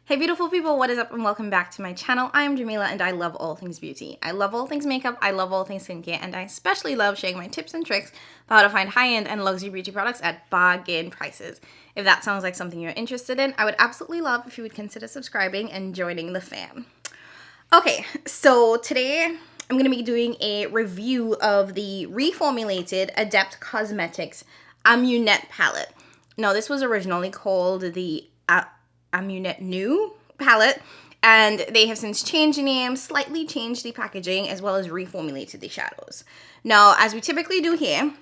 Hey beautiful people, what is up and welcome back to my channel. I am Jamila and I love all things beauty. I love all things makeup, I love all things skincare, and I especially love sharing my tips and tricks for how to find high-end and luxury beauty products at bargain prices. If that sounds like something you're interested in, I would absolutely love if you would consider subscribing and joining the fam. Okay, so today I'm going to be doing a review of the reformulated Adept Cosmetics Amunet palette. Now this was originally called the Amunet New palette, and they have since changed the name, slightly changed the packaging, as well as reformulated the shadows. Now, as we typically do here, I'm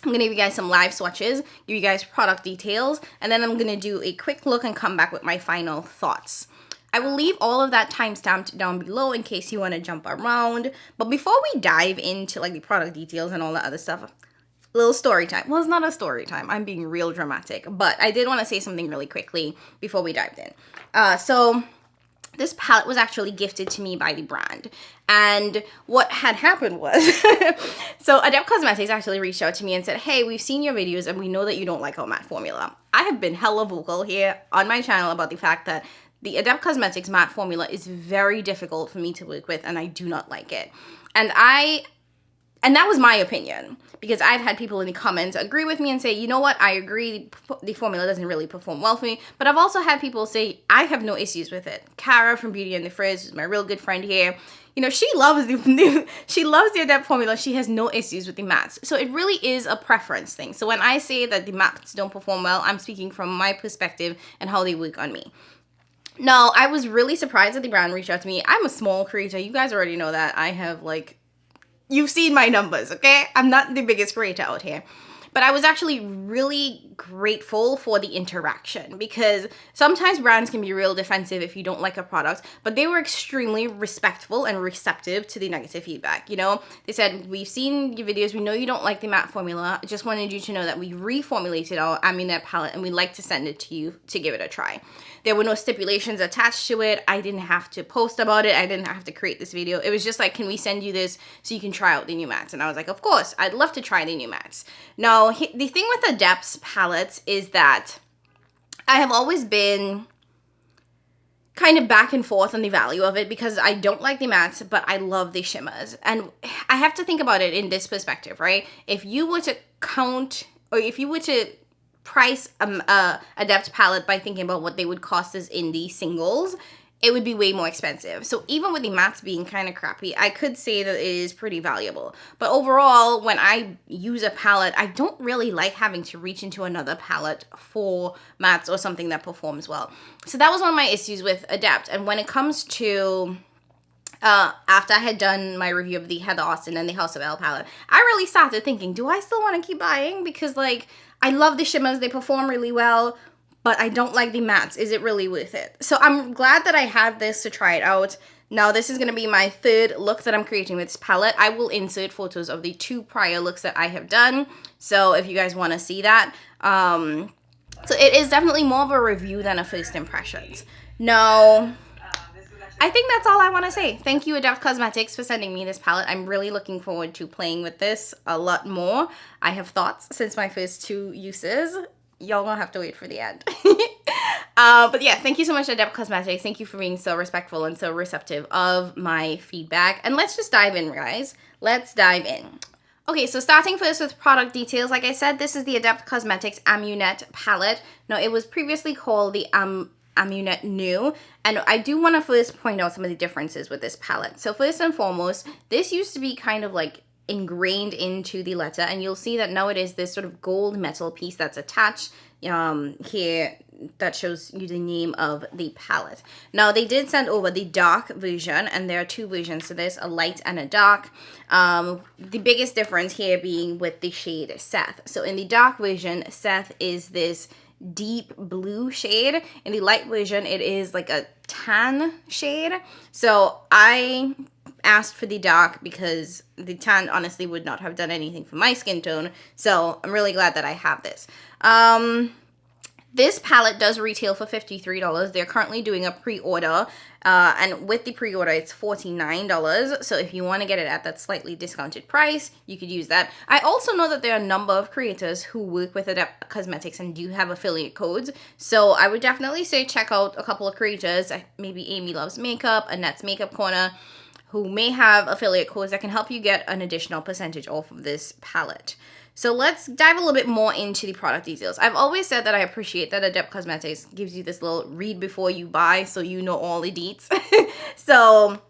going to give you guys some live swatches, give you guys product details, and then I'm going to do a quick look and come back with my final thoughts. I will leave all of that timestamped down below in case you want to jump around. But before we dive into like the product details and all that other stuff, little story time. Well, it's not a story time. I'm being real dramatic, but I did want to say something really quickly before we dived in. So this palette was actually gifted to me by the brand. And what had happened was, so Adept Cosmetics actually reached out to me and said, hey, we've seen your videos and we know that you don't like our matte formula. I have been hella vocal here on my channel about the fact that the Adept Cosmetics matte formula is very difficult for me to work with and I do not like it. And that was my opinion, because I've had people in the comments agree with me and say, you know what, I agree, the formula doesn't really perform well for me. But I've also had people say, I have no issues with it. Cara from Beauty and the Frizz, who's my real good friend here, you know, she loves the Adept formula. She has no issues with the mattes. So it really is a preference thing. So when I say that the mattes don't perform well, I'm speaking from my perspective and how they work on me. Now, I was really surprised that the brand reached out to me. I'm a small creator. You guys already know that. I have you've seen my numbers, okay? I'm not the biggest creator out here. But I was actually really grateful for the interaction, because sometimes brands can be real defensive if you don't like a product, but they were extremely respectful and receptive to the negative feedback. You know, they said, we've seen your videos, we know you don't like the matte formula, just wanted you to know that we reformulated our Amunet palette and we'd like to send it to you to give it a try. There were no stipulations attached to it. I didn't have to post about it. I didn't have to create this video. It was just like, can we send you this so you can try out the new mattes? And I was like, of course, I'd love to try the new mattes. Now, the thing with Adept's palettes is that I have always been kind of back and forth on the value of it, because I don't like the mattes, but I love the shimmers. And I have to think about it in this perspective, right? If you were to count, or if you were to price Adept palette by thinking about what they would cost us in the singles, it would be way more expensive. So even with the mattes being kind of crappy, I could say that it is pretty valuable. But overall, when I use a palette, I don't really like having to reach into another palette for mattes or something that performs well. So that was one of my issues with Adept. And when it comes to after I had done my review of the Heather Austin and the House of Elle palette, I really started thinking, do I still want to keep buying? Because I love the shimmers, they perform really well, but I don't like the mattes. Is it really worth it? So I'm glad that I had this to try it out. Now this is going to be my third look that I'm creating with this palette. I will insert photos of the 2 prior looks that I have done, so if you guys want to see that. So it is definitely more of a review than a first impressions. Now, I think that's all I want to say. Thank you, Adept Cosmetics, for sending me this palette. I'm really looking forward to playing with this a lot more. I have thoughts since my first 2 uses. Y'all gonna have to wait for the end. But yeah, thank you so much, Adept Cosmetics. Thank you for being so respectful and so receptive of my feedback. And let's just dive in, guys. Let's dive in. Okay, so starting first with product details. Like I said, this is the Adept Cosmetics Amunet palette. Now, it was previously called the Amunet New, and I do want to first point out some of the differences with this palette. So first and foremost, this used to be kind of like ingrained into the letter, and you'll see that now it is this sort of gold metal piece that's attached here that shows you the name of the palette. Now they did send over the dark version, and there are 2 versions to this, a light and a dark. The biggest difference here being with the shade Seth. So in the dark version, Seth is this deep blue shade. In the light version, it is like a tan shade. So I asked for the dark because the tan honestly would not have done anything for my skin tone. So I'm really glad that I have this. This palette does retail for $53. They're currently doing a pre-order, and with the pre-order, it's $49. So if you want to get it at that slightly discounted price, you could use that. I also know that there are a number of creators who work with Adept Cosmetics and do have affiliate codes. So I would definitely say check out a couple of creators, maybe Amy Loves Makeup, Annette's Makeup Corner, who may have affiliate codes that can help you get an additional percentage off of this palette. So let's dive a little bit more into the product details. I've always said that I appreciate that Adept Cosmetics gives you this little read before you buy, so you know all the deets. So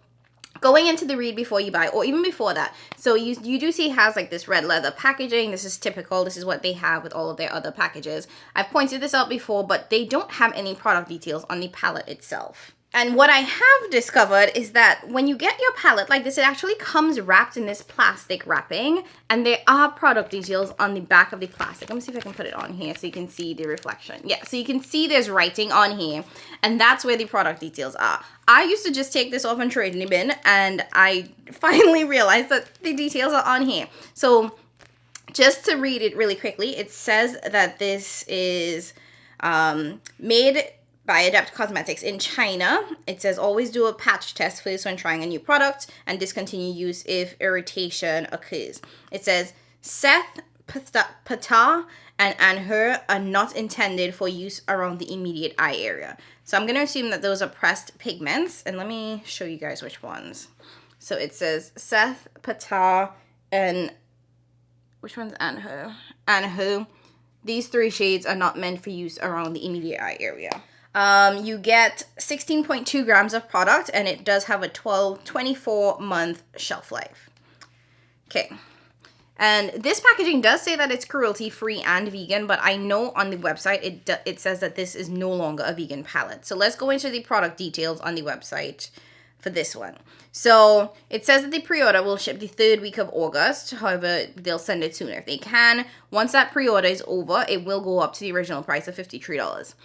going into the read before you buy, or even before that, so you do see it has like this red leather packaging. This is typical. This is what they have with all of their other packages. I've pointed this out before, but they don't have any product details on the palette itself. And what I have discovered is that when you get your palette like this, it actually comes wrapped in this plastic wrapping, and there are product details on the back of the plastic. Let me see if I can put it on here so you can see the reflection. Yeah, so you can see there's writing on here, and that's where the product details are. I used to just take this off and trade in the bin, and I finally realized that the details are on here. So just to read it really quickly, it says that this is made by Adept Cosmetics in China. It says always do a patch test first when trying a new product and discontinue use if irritation occurs. It says Seth, Pata, and Anher are not intended for use around the immediate eye area. So I'm going to assume that those are pressed pigments, and let me show you guys which ones. So it says Seth, Pata, and which one's Anher? Anher. These 3 shades are not meant for use around the immediate eye area. You get 16.2 grams of product, and it does have a 24-month shelf life. Okay. And this packaging does say that it's cruelty-free and vegan, but I know on the website it says that this is no longer a vegan palette. So let's go into the product details on the website for this one. So it says that the pre-order will ship the 3rd week of August. However, they'll send it sooner if they can. Once that pre-order is over, it will go up to the original price of $53.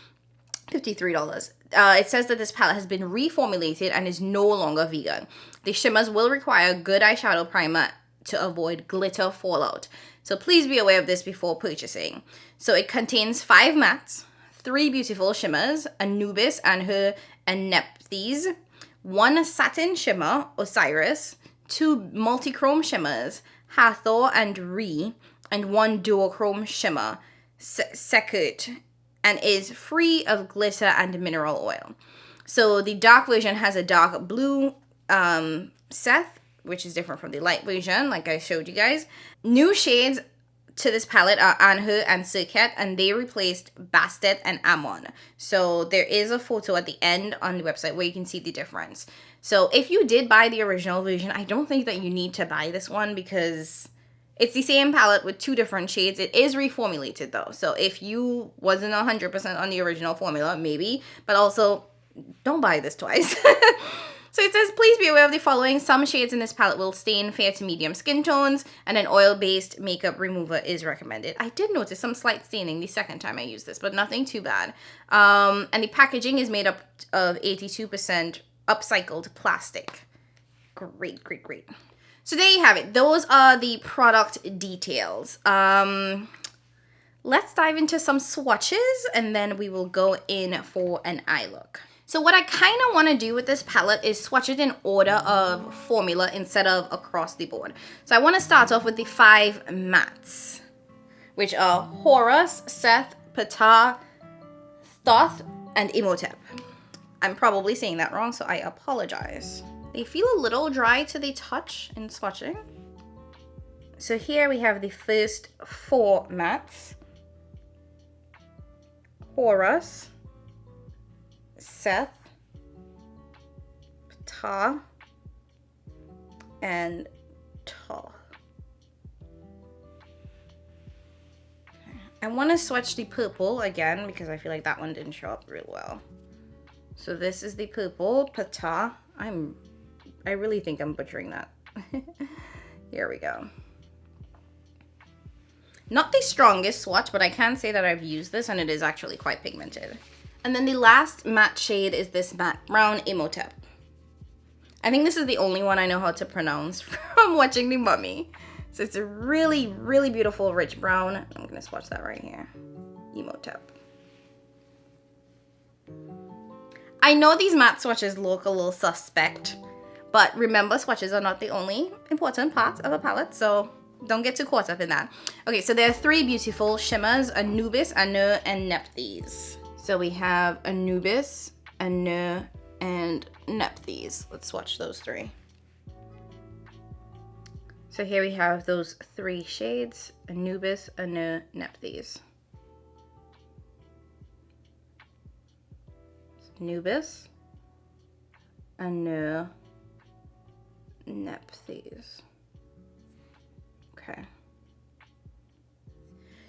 It says that this palette has been reformulated and is no longer vegan. The shimmers will require a good eyeshadow primer to avoid glitter fallout. So please be aware of this before purchasing. So it contains 5 mattes, 3 beautiful shimmers, Anubis and her Anephthys, 1 satin shimmer, Osiris, 2 multichrome shimmers, Hathor and Re, and 1 duochrome shimmer, Sekut, and is free of glitter and mineral oil. So the dark version has a dark blue Seth, which is different from the light version, like I showed you guys. New shades to this palette are Anher and Circuit, and they replaced Bastet and Amon. So there is a photo at the end on the website where you can see the difference. So if you did buy the original version, I don't think that you need to buy this one because it's the same palette with 2 different shades. It is reformulated though. So if you wasn't 100% on the original formula, maybe, but also don't buy this twice. So it says, please be aware of the following. Some shades in this palette will stain fair to medium skin tones, and an oil-based makeup remover is recommended. I did notice some slight staining the second time I used this, but nothing too bad. And the packaging is made up of 82% upcycled plastic. Great, great, great. So there you have it. Those are the product details. Let's dive into some swatches, and then we will go in for an eye look. So what I kind of want to do with this palette is swatch it in order of formula instead of across the board. So I want to start off with the 5 mattes, which are Horus, Seth, Ptah, Thoth, and Imhotep. I'm probably saying that wrong, so I apologize. They feel a little dry to the touch in swatching. So here we have the first 4 mattes. Horus, Seth, Ptah, and Thoth. I want to swatch the purple again because I feel like that one didn't show up real well. So this is the purple, Ptah. I really think I'm butchering that. Here we go. Not the strongest swatch, but I can say that I've used this and it is actually quite pigmented. And then the last matte shade is this matte brown Imhotep. I think this is the only one I know how to pronounce from watching The Mummy. So it's a really, really beautiful rich brown. I'm gonna swatch that right here. Imhotep. I know these matte swatches look a little suspect, but remember, swatches are not the only important part of a palette, so don't get too caught up in that. Okay, so there are 3 beautiful shimmers: Anubis, Anu, and Nephthys. So we have Anubis, Anu, and Nephthys. Let's swatch those 3. So here we have those 3 shades: Anubis, Anu, Nephthys. Anubis, Anu, Nephthys. Okay.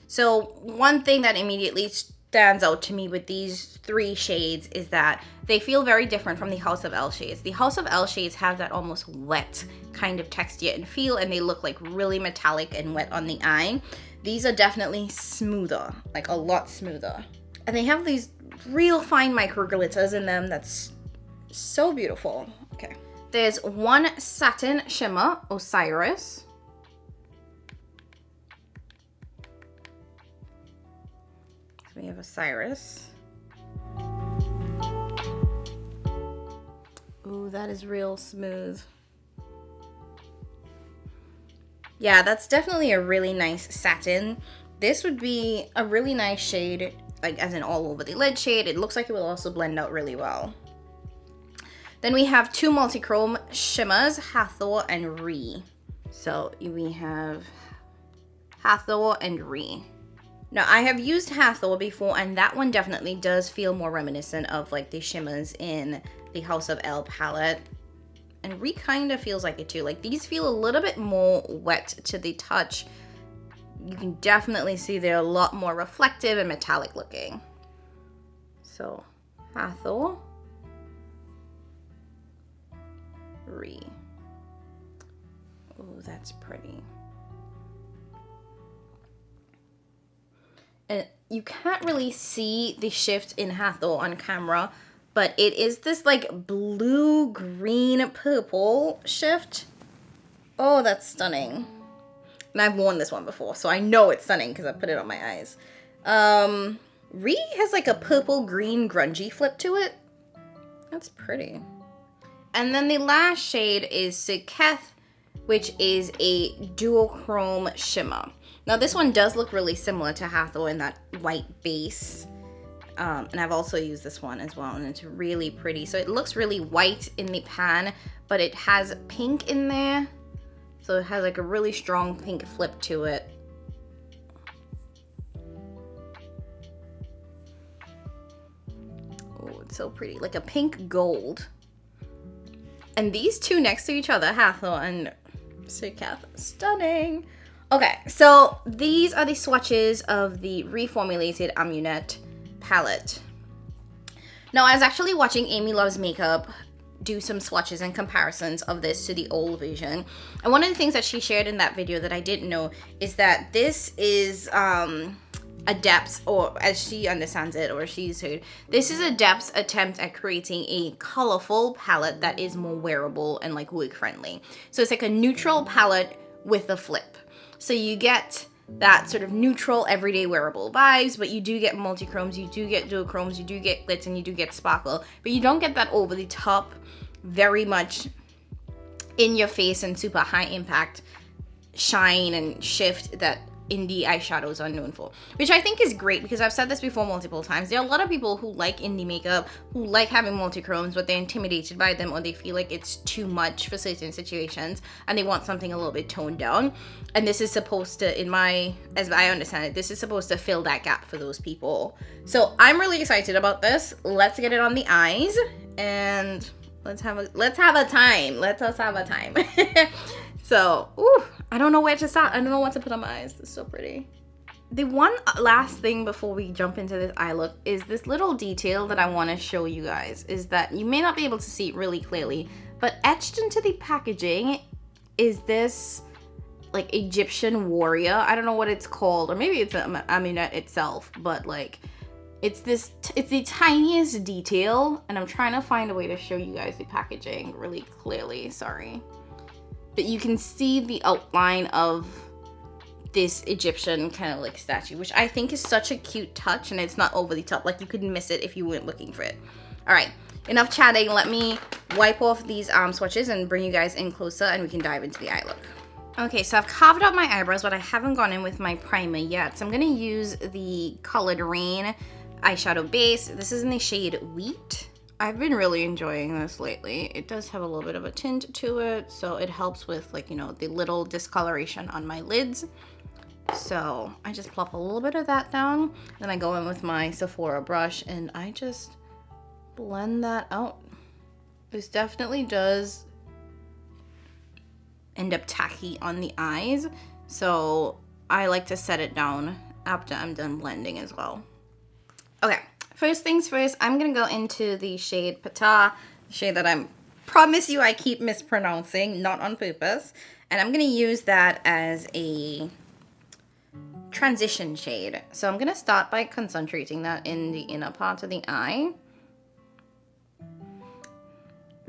So one thing that immediately stands out to me with these 3 shades is that they feel very different from the House of L shades. The House of L shades have that almost wet kind of texture and feel, and they look like really metallic and wet on the eye. These are definitely smoother, like a lot smoother. And they have these real fine micro glitters in them that's so beautiful. Okay. There's one Satin shimmer, Osiris. So we have Osiris. Ooh, that is real smooth. Yeah, that's definitely a really nice satin. This would be a really nice shade, like as in all over the lid shade. It looks like it will also blend out really well. Then we have 2 multi-chrome shimmers, Hathor and Ree. So we have Hathor and Ree. Now I have used Hathor before, and that one definitely does feel more reminiscent of like the shimmers in the House of L palette. And Ree kind of feels like it too. Like these feel a little bit more wet to the touch. You can definitely see they're a lot more reflective and metallic looking. So, Hathor, Ree. Oh, that's pretty. And you can't really see the shift in Hathor on camera, but it is this like blue, green, purple shift. Oh, that's stunning. And I've worn this one before, so I know it's stunning because I put it on my eyes. Ree has like a purple, green, grungy flip to it. That's pretty. And then the last shade is Siketh, which is a duochrome shimmer. Now this one does look really similar to Hathor in that white base. And I've also used this one as well, and it's really pretty. So it looks really white in the pan, but it has pink in there. So it has like a really strong pink flip to it. Oh, it's so pretty. Like a pink gold. And these 2 next to each other, Hathor and Siketh, stunning. Okay, so these are the swatches of the reformulated Amunet palette. Now, I was actually watching Amy Loves Makeup do some swatches and comparisons of this to the old version. And one of the things that she shared in that video that I didn't know is that this is Adept's, or as she understands it, or she's heard, this is Adept's attempt at creating a colorful palette that is more wearable and like work friendly. So it's like a neutral palette with a flip. So you get that sort of neutral, everyday wearable vibes, but you do get multi-chromes, you do get duochromes, you do get glitz, and you do get sparkle, but you don't get that over the top, very much in your face and super high impact shine and shift that indie eyeshadows are known for, which I think is great because I've said this before multiple times. There are a lot of people who like indie makeup, who like having multi-chromes, but they're intimidated by them, or they feel like it's too much for certain situations and they want something a little bit toned down. And this is supposed to, as I understand it, this is supposed to fill that gap for those people. So I'm really excited about this. Let's get it on the eyes and let's have a time. So, ooh, I don't know where to start. I don't know what to put on my eyes. It's so pretty. The one last thing before we jump into this eye look is this little detail that I want to show you guys, is that you may not be able to see it really clearly, but etched into the packaging is this like Egyptian warrior. I don't know what it's called, or maybe it's Amunet itself, but like it's the tiniest detail, and I'm trying to find a way to show you guys the packaging really clearly. Sorry. But you can see the outline of this Egyptian kind of like statue, which I think is such a cute touch, and it's not over the top. Like you couldn't miss it if you weren't looking for it. All right, enough chatting. Let me wipe off these swatches and bring you guys in closer, and we can dive into the eye look. Okay, so I've carved out my eyebrows, but I haven't gone in with my primer yet. So I'm gonna use the Colored Rain eyeshadow base. This is in the shade Wheat. I've been really enjoying this lately. It does have a little bit of a tint to it, so it helps with, like, you know, the little discoloration on my lids. So I just plop a little bit of that down, then I go in with my Sephora brush and I just blend that out. This definitely does end up tacky on the eyes, so I like to set it down after I'm done blending as well. Okay, first things first, I'm gonna go into the shade Pata, the shade that I promise you I keep mispronouncing, not on purpose, and I'm gonna use that as a transition shade. So I'm gonna start by concentrating that in the inner part of the eye,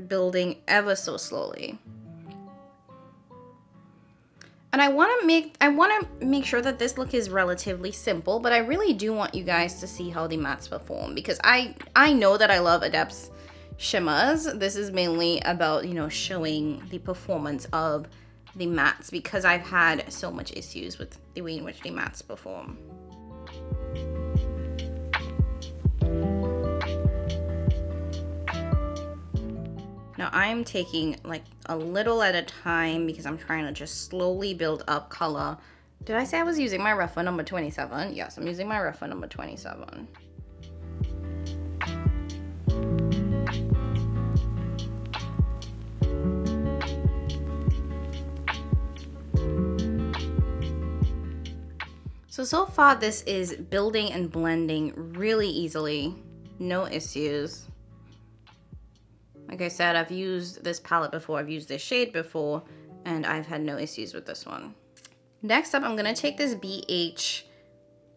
building ever so slowly. And I want to make sure that this look is relatively simple, but I really do want you guys to see how the mattes perform, because I know that I love Adept's shimmers. This is mainly about, you know, showing the performance of the mattes, because I've had so much issues with the way in which the mattes perform. Now I'm taking like a little at a time because I'm trying to just slowly build up color. Did I say I was using my Refa number 27? Yes, I'm using my Refa number 27. So far this is building and blending really easily. No issues. Like I said, I've used this palette before, I've used this shade before, and I've had no issues with this one. Next up, I'm gonna take this BH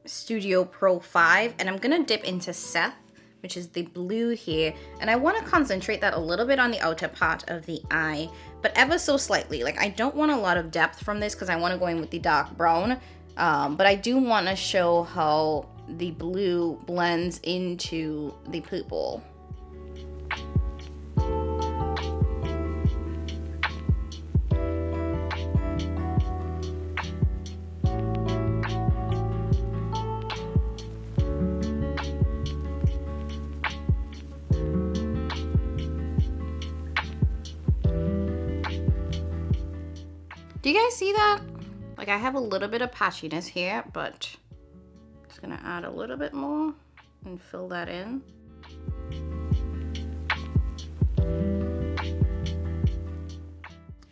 Studio Pro 5, and I'm gonna dip into Seth, which is the blue here, and I wanna concentrate that a little bit on the outer part of the eye, but ever so slightly. Like, I don't want a lot of depth from this because I wanna go in with the dark brown, but I do wanna show how the blue blends into the purple. Do you guys see that? Like, I have a little bit of patchiness here, but I'm just gonna add a little bit more and fill that in.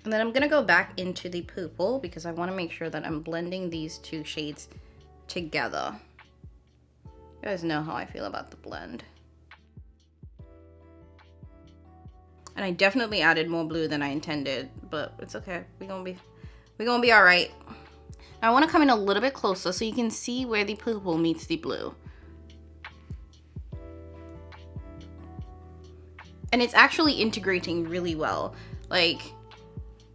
And then I'm gonna go back into the purple because I wanna make sure that I'm blending these two shades together. You guys know how I feel about the blend. And I definitely added more blue than I intended, but it's okay. We're gonna be all right. Now I want to come in a little bit closer so you can see where the purple meets the blue. And it's actually integrating really well. Like,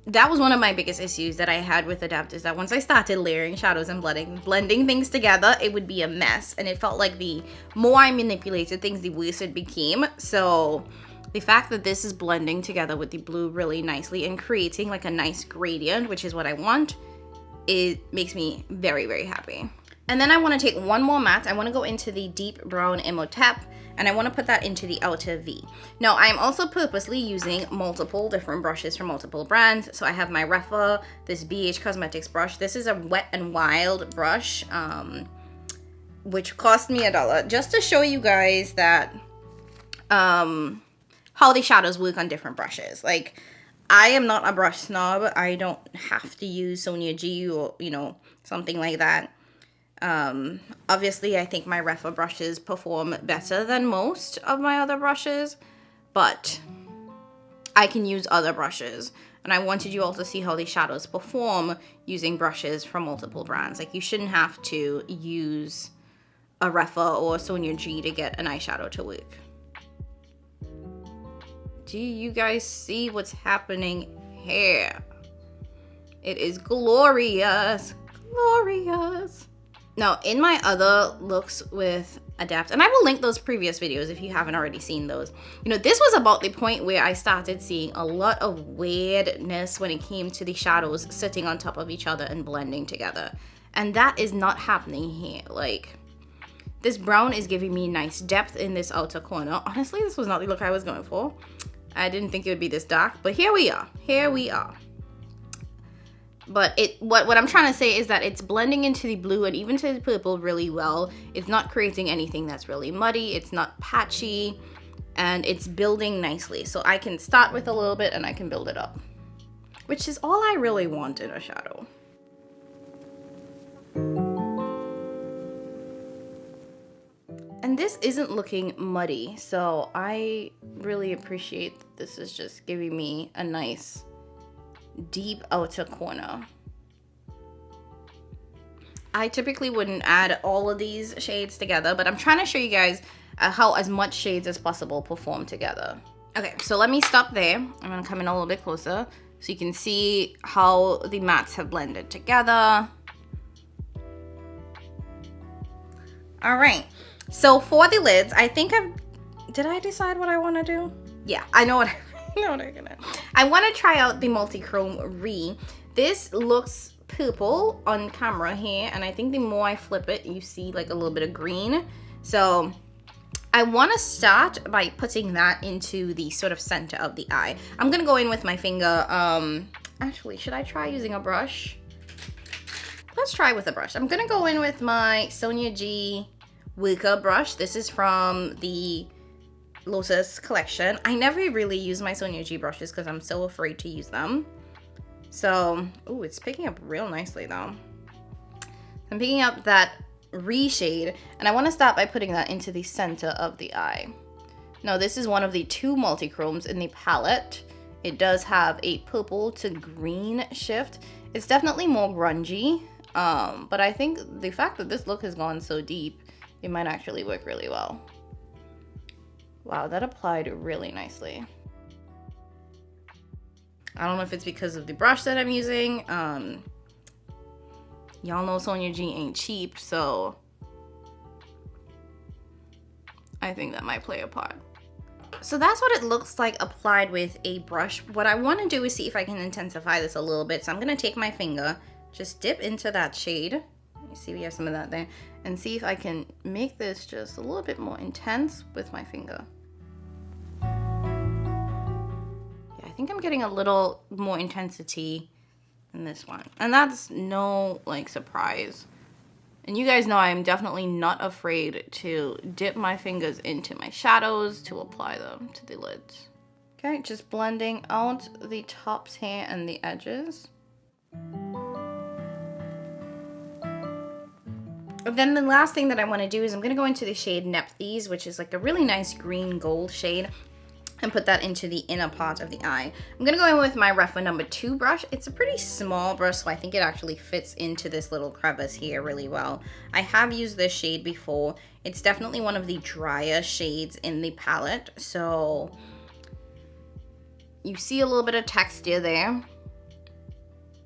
that was one of my biggest issues that I had with Adept, is that once I started layering shadows and blending things together, it would be a mess. And it felt like the more I manipulated things, the worse it became. So the fact that this is blending together with the blue really nicely and creating like a nice gradient, which is what I want, it makes me very, very happy. And then I want to take one more matte. I want to go into the deep brown Amunet, and I want to put that into the outer V. Now, I'm also purposely using multiple different brushes from multiple brands. So I have my Refa, this BH Cosmetics brush. This is a Wet n Wild brush, which cost me $1, just to show you guys that how the shadows work on different brushes. Like, I am not a brush snob. I don't have to use Sonia G or, you know, something like that. Obviously, I think my Refa brushes perform better than most of my other brushes, but I can use other brushes. And I wanted you all to see how the shadows perform using brushes from multiple brands. Like, you shouldn't have to use a Refa or Sonia G to get an eyeshadow to work. Do you guys see what's happening here? It is glorious. Glorious. Now, in my other looks with Adept, and I will link those previous videos if you haven't already seen those. You know, this was about the point where I started seeing a lot of weirdness when it came to the shadows sitting on top of each other and blending together, and that is not happening here. Like, this brown is giving me nice depth in this outer corner. Honestly, this was not the look I was going for. I didn't think it would be this dark, but here we are. Here we are. But what I'm trying to say is that it's blending into the blue and even to the purple really well. It's not creating anything that's really muddy. It's not patchy, and it's building nicely. So I can start with a little bit and I can build it up, which is all I really want in a shadow. And this isn't looking muddy, so I really appreciate that this is just giving me a nice deep outer corner. I typically wouldn't add all of these shades together, but I'm trying to show you guys how as much shades as possible perform together. Okay, so let me stop there. I'm gonna come in a little bit closer so you can see how the mattes have blended together. All right, so for the lids, I think did I decide what I want to do? Yeah, I know what I want to try out the multi-chrome Re. This looks purple on camera here, and I think the more I flip it, you see like a little bit of green. So I want to start by putting that into the sort of center of the eye. I'm gonna go in with my finger. Actually, should I try using a brush? Let's try with a brush. I'm gonna go in with my Sonia G Wicker brush. This is from the Lotus collection. I never really use my Sonia G brushes because I'm so afraid to use them. So, ooh, it's picking up real nicely though. I'm picking up that Re shade, and I want to start by putting that into the center of the eye. Now, this is one of the 2 multi-chromes in the palette. It does have a purple to green shift. It's definitely more grungy, but I think the fact that this look has gone so deep, it might actually work really well. Wow, that applied really nicely. I don't know if it's because of the brush that I'm using. Y'all know Sonia G ain't cheap, so I think that might play a part. So that's what it looks like applied with a brush. What I want to do is see if I can intensify this a little bit. So I'm going to take my finger, just dip into that shade. You see we have some of that there. And see if I can make this just a little bit more intense with my finger. Yeah, I think I'm getting a little more intensity in this one. And that's no, like, surprise. And you guys know I'm definitely not afraid to dip my fingers into my shadows to apply them to the lids. Okay, just blending out the tops here and the edges. Then the last thing that I want to do is I'm going to go into the shade Nepthes, which is like a really nice green gold shade, and put that into the inner part of the eye. I'm going to go in with my Refa number 2 brush. It's a pretty small brush, so I think it actually fits into this little crevice here really well. I have used this shade before. It's definitely one of the drier shades in the palette, so you see a little bit of texture there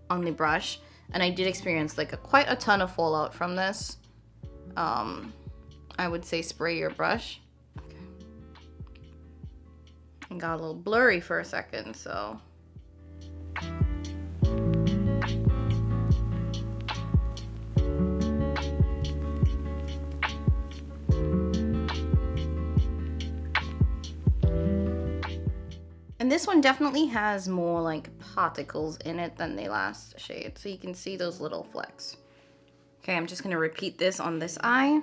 on the brush, and I did experience like quite a ton of fallout from this. I would say spray your brush. Okay. It got a little blurry for a second, so. And this one definitely has more like particles in it than the last shade, so you can see those little flecks. Okay, I'm just gonna repeat this on this eye.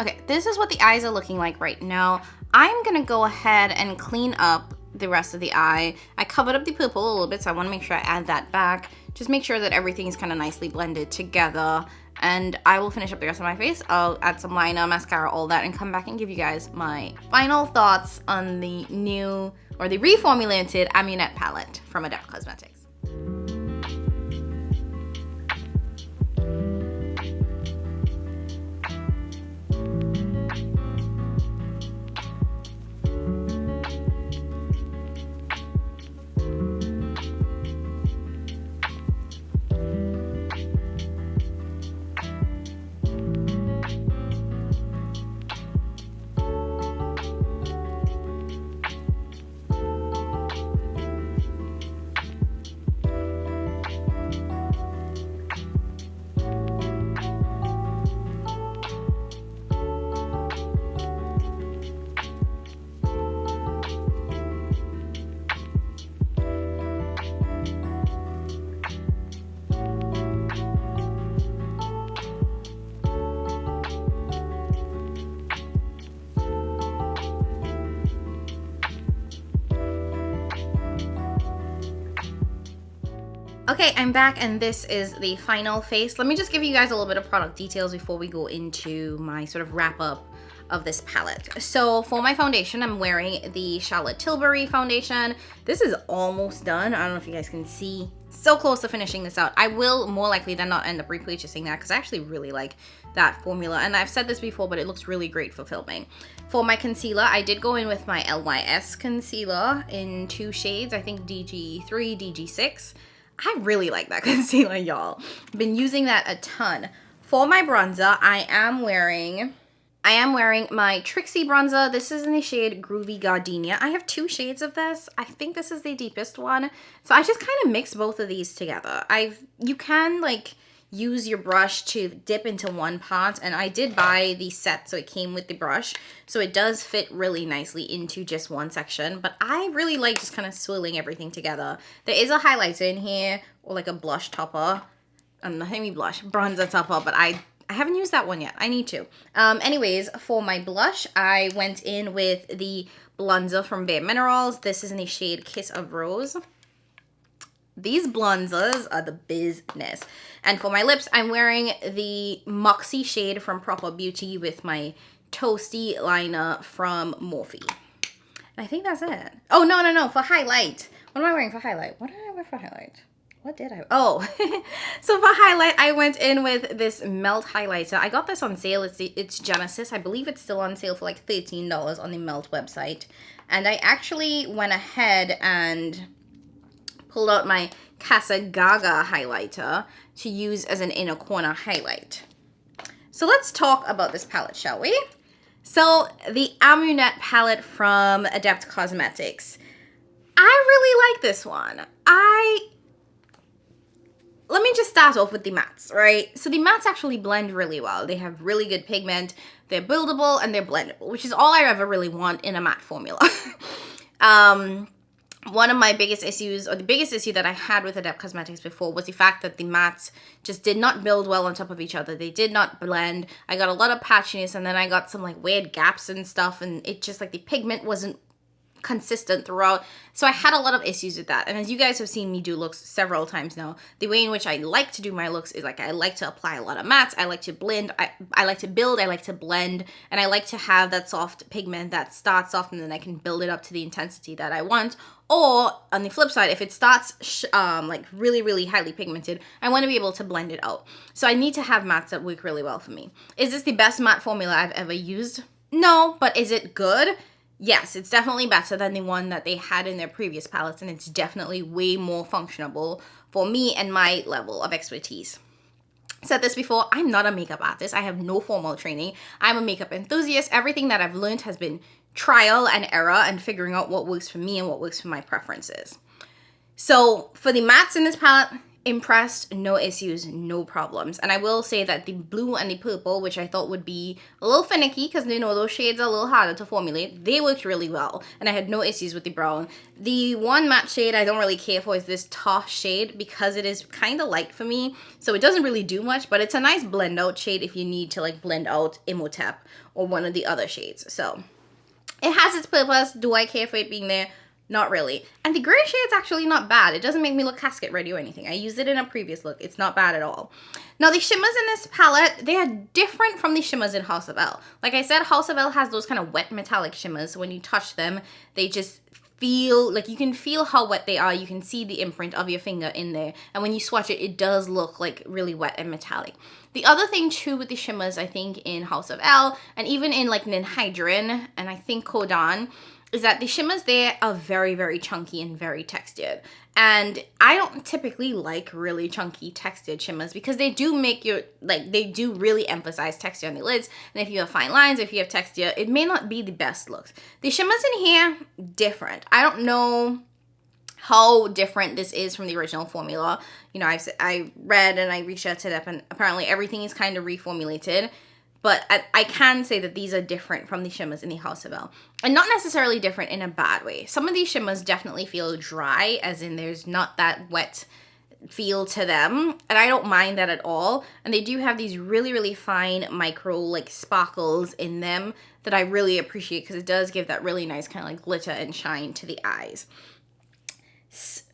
Okay, this is what the eyes are looking like right now. I'm gonna go ahead and clean up the rest of the eye. I covered up the purple a little bit, so I wanna make sure I add that back. Just make sure that everything's kind of nicely blended together. And I will finish up the rest of my face. I'll add some liner, mascara, all that, and come back and give you guys my final thoughts on the new, or the reformulated Amunet palette from Adept Cosmetics. Okay, I'm back and this is the final face. Let me just give you guys a little bit of product details before we go into my sort of wrap up of this palette. So for my foundation, I'm wearing the Charlotte Tilbury foundation. This is almost done. I don't know if you guys can see. So close to finishing this out. I will more likely than not end up repurchasing that because I actually really like that formula. And I've said this before, but it looks really great for filming. For my concealer, I did go in with my LYS concealer in 2 shades. I think DG3, DG6. I really like that concealer, y'all. Been using that a ton. For my bronzer, I am wearing my Trixie Bronzer. This is in the shade Groovy Gardenia. I have 2 shades of this. I think this is the deepest one. So I just kind of mix both of these together. You can like use your brush to dip into one part, and I did buy the set so it came with the brush. So it does fit really nicely into just one section, but I really like just kind of swirling everything together. There is a highlighter in here, or like a blush topper. Maybe blush, bronzer topper, but I haven't used that one yet. I need to. Anyways, for my blush, I went in with the Blunzer from Bare Minerals. This is in the shade Kiss of Rose. These blunzers are the business. And for my lips, I'm wearing the Moxie shade from Proper Beauty with my Toasty liner from Morphe. And I think that's it. Oh, no. For highlight. What am I wearing for highlight? What did I wear for highlight? What did I? Oh, so for highlight, I went in with this Melt highlighter. I got this on sale. It's Genesis. I believe it's still on sale for like $13 on the Melt website. And I actually went ahead and pulled out my Casa Gaga highlighter to use as an inner corner highlight. So let's talk about this palette, shall we? So the Amunet palette from Adept Cosmetics. I really like this one. Let me just start off with the mattes, right? So the mattes actually blend really well. They have really good pigment, they're buildable, and they're blendable, which is all I ever really want in a matte formula. One of my biggest issues, or the biggest issue that I had with Adept Cosmetics before, was the fact that the mattes just did not build well on top of each other. They did not blend. I got a lot of patchiness, and then I got some like weird gaps and stuff, and it just like the pigment wasn't consistent throughout. So I had a lot of issues with that. And as you guys have seen me do looks several times now, the way in which I like to do my looks is like I like to apply a lot of mattes, I like to blend, I like to build, I like to blend, and I like to have that soft pigment that starts off and then I can build it up to the intensity that I want. Or on the flip side, if it starts like really highly pigmented, I want to be able to blend it out. So I need to have mattes that work really well for me. Is this the best matte formula I've ever used? No, but is it good? Yes, it's definitely better than the one that they had in their previous palettes, and it's definitely way more functional for me and my level of expertise. Said this before, I'm not a makeup artist. I have no formal training. I'm a makeup enthusiast. Everything that I've learned has been trial and error and figuring out what works for me and what works for my preferences. So for the mattes in this palette, impressed, no issues, no problems. And I will say that the blue and the purple, which I thought would be a little finicky because you know those shades are a little harder to formulate, they worked really well. And I had no issues with the brown. The one matte shade I don't really care for is this Tosh shade because it is kind of light for me. So it doesn't really do much, but it's a nice blend out shade if you need to like blend out Imhotep or one of the other shades. So it has its purpose. Do I care for it being there? Not really. And the gray shade's actually not bad. It doesn't make me look casket ready or anything. I used it in a previous look. It's not bad at all. Now the shimmers in this palette, they are different from the shimmers in House of Elle. Like I said, House of Elle has those kind of wet metallic shimmers. So when you touch them, they just feel like you can feel how wet they are. You can see the imprint of your finger in there. And when you swatch it, it does look like really wet and metallic. The other thing too with the shimmers, I think in House of Elle and even in like Ninhydrin and I think Kodan, is that the shimmers there are very chunky and very textured. And I don't typically like really chunky textured shimmers because they do make your, like they do really emphasize texture on the lids. And if you have fine lines, if you have texture, it may not be the best looks. The shimmers in here, different. I don't know how different this is from the original formula. You know, I read and I reached out to them and apparently everything is kind of reformulated. But I can say that these are different from the shimmers in the House of Elle. And not necessarily different in a bad way. Some of these shimmers definitely feel dry, as in there's not that wet feel to them. And I don't mind that at all. And they do have these really fine micro like sparkles in them that I really appreciate because it does give that really nice kind of like glitter and shine to the eyes.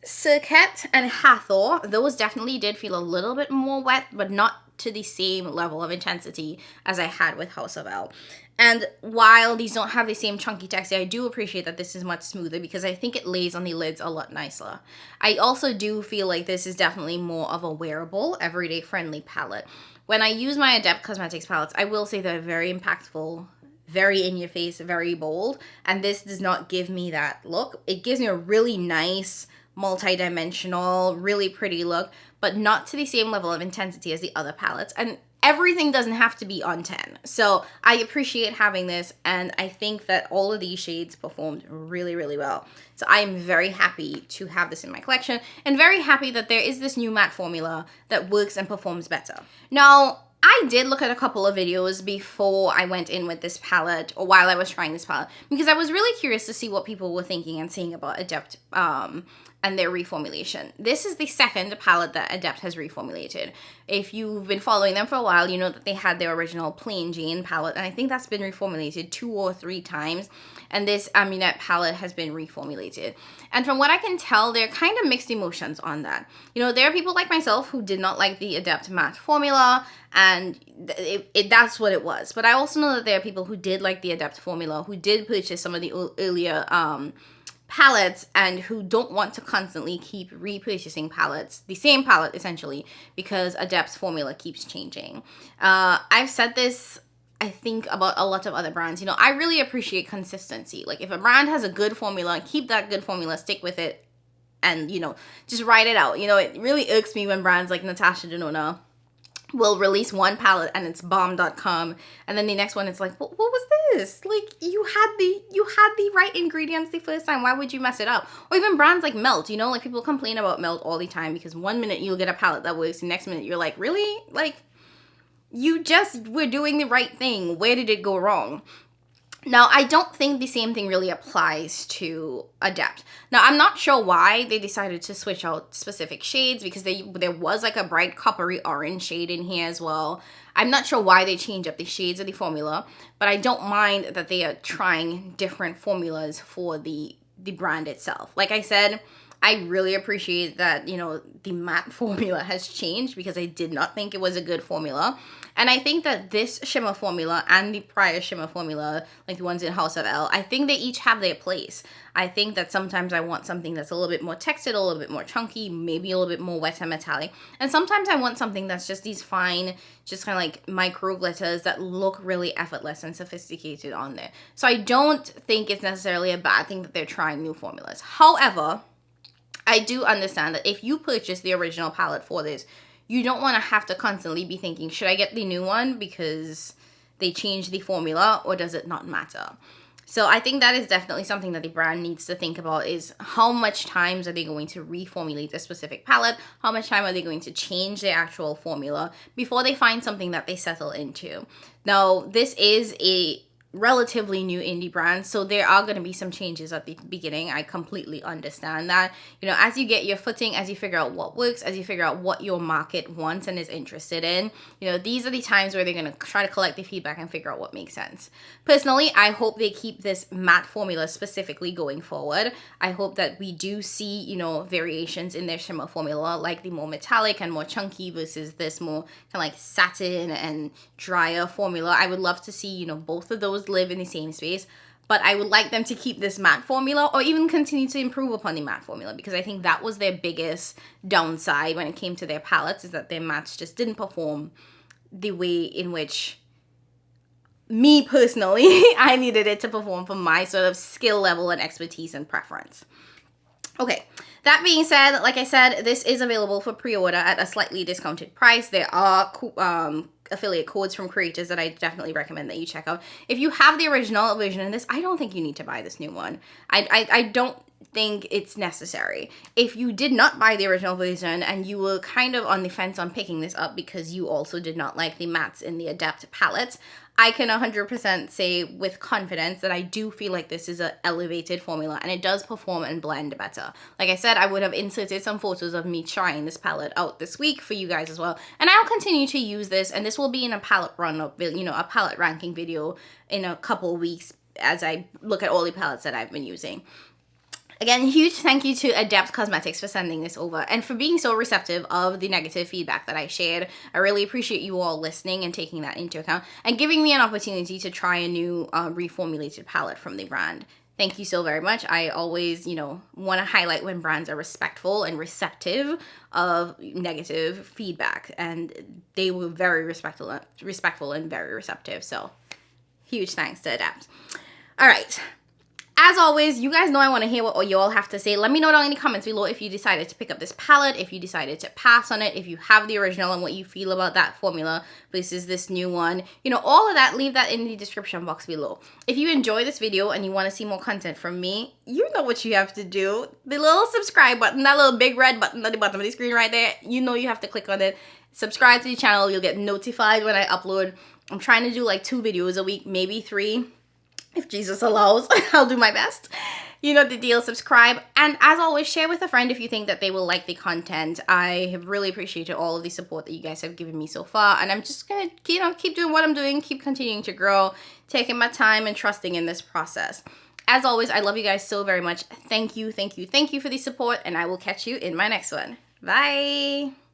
Circuit and Hathor, those definitely did feel a little bit more wet, but not to the same level of intensity as I had with House of L. And while these don't have the same chunky texture, I do appreciate that this is much smoother because I think it lays on the lids a lot nicer. I also do feel like this is definitely more of a wearable, everyday friendly palette. When I use my Adept Cosmetics palettes, I will say they're very impactful, very in your face, very bold, and this does not give me that look. It gives me a really nice, multi-dimensional, really pretty look, but not to the same level of intensity as the other palettes. And everything doesn't have to be on 10. So I appreciate having this, and I think that all of these shades performed really, really well. So I am very happy to have this in my collection, and very happy that there is this new matte formula that works and performs better. Now, I did look at a couple of videos before I went in with this palette, or while I was trying this palette, because I was really curious to see what people were thinking and saying about Adept and their reformulation. This is the second palette that Adept has reformulated. If you've been following them for a while, you know that they had their original Plain Jane palette, and I think that's been reformulated 2 or 3 times, and this Amunet palette has been reformulated. And from what I can tell, there are kind of mixed emotions on that. You know, there are people like myself who did not like the Adept matte formula, and that's what it was. But I also know that there are people who did like the Adept formula, who did purchase some of the earlier palettes, and who don't want to constantly keep repurchasing palettes, the same palette essentially, because Adept's formula keeps changing. I've said this, I think, about a lot of other brands. You know, I really appreciate consistency. Like, if a brand has a good formula, keep that good formula, stick with it, and, you know, just ride it out. You know, it really irks me when brands like Natasha Denona will release one palette and it's bomb.com, and then the next one it's like, what was this? Like, you had the right ingredients the first time, why would you mess it up? Or even brands like Melt, you know, like, people complain about Melt all the time because one minute you'll get a palette that works, the next minute you're like, really? Like, you just were doing the right thing, where did it go wrong? Now, I don't think the same thing really applies to Adept. Now, I'm not sure why they decided to switch out specific shades, because there was like a bright coppery orange shade in here as well. I'm not sure why they changed up the shades of the formula, but I don't mind that they are trying different formulas for the brand itself. Like I said, I really appreciate that, you know, the matte formula has changed, because I did not think it was a good formula. And I think that this shimmer formula and the prior shimmer formula, like the ones in House of L, I think they each have their place. I think that sometimes I want something that's a little bit more textured, a little bit more chunky, maybe a little bit more wet and metallic. And sometimes I want something that's just these fine, just kind of like micro glitters that look really effortless and sophisticated on there. So I don't think it's necessarily a bad thing that they're trying new formulas. However, I do understand that if you purchase the original palette for this, you don't want to have to constantly be thinking, should I get the new one because they changed the formula, or does it not matter? So I think that is definitely something that the brand needs to think about, is how much times are they going to reformulate a specific palette? How much time are they going to change their actual formula before they find something that they settle into? Now, this is a relatively new indie brand, so there are going to be some changes at the beginning. I completely understand that. You know, as you get your footing, as you figure out what works, as you figure out what your market wants and is interested in, you know, these are the times where they're going to try to collect the feedback and figure out what makes sense. Personally, I hope they keep this matte formula specifically going forward. I hope that we do see, you know, variations in their shimmer formula, like the more metallic and more chunky versus this more kind of like satin and drier formula. I would love to see, you know, both of those live in the same space, but I would like them to keep this matte formula, or even continue to improve upon the matte formula, because I think that was their biggest downside when it came to their palettes, is that their mattes just didn't perform the way in which me personally I needed it to perform for my sort of skill level and expertise and preference. Okay, that being said, like I said, this is available for pre-order at a slightly discounted price. There are affiliate codes from creators that I definitely recommend that you check out. If you have the original version of this, I don't think you need to buy this new one. I don't think it's necessary. If you did not buy the original version and you were kind of on the fence on picking this up because you also did not like the mattes in the Adept palettes, I can 100% say with confidence that I do feel like this is an elevated formula, and it does perform and blend better. Like I said, I would have inserted some photos of me trying this palette out this week for you guys as well. And I'll continue to use this, and this will be in a palette run-up, you know, a palette ranking video in a couple weeks as I look at all the palettes that I've been using. Again, huge thank you to Adept Cosmetics for sending this over and for being so receptive of the negative feedback that I shared. I really appreciate you all listening and taking that into account and giving me an opportunity to try a new reformulated palette from the brand. Thank you so very much. I always, want to highlight when brands are respectful and receptive of negative feedback, and they were very respectful and very receptive. So, huge thanks to Adept. All right. As always, you guys know I want to hear what you all have to say. Let me know down in the comments below if you decided to pick up this palette, if you decided to pass on it, if you have the original and what you feel about that formula versus this new one. All of that, leave that in the description box below. If you enjoy this video and you want to see more content from me, you know what you have to do. The little subscribe button, that little big red button at the bottom of the screen right there, you have to click on it. Subscribe to the channel. You'll get notified when I upload. I'm trying to do like 2 videos a week, maybe 3. If Jesus allows, I'll do my best. You know the deal. Subscribe. And as always, share with a friend if you think that they will like the content. I have really appreciated all of the support that you guys have given me so far. And I'm just going to, keep doing what I'm doing, keep continuing to grow, taking my time and trusting in this process. As always, I love you guys so very much. Thank you, thank you, thank you for the support. And I will catch you in my next one. Bye.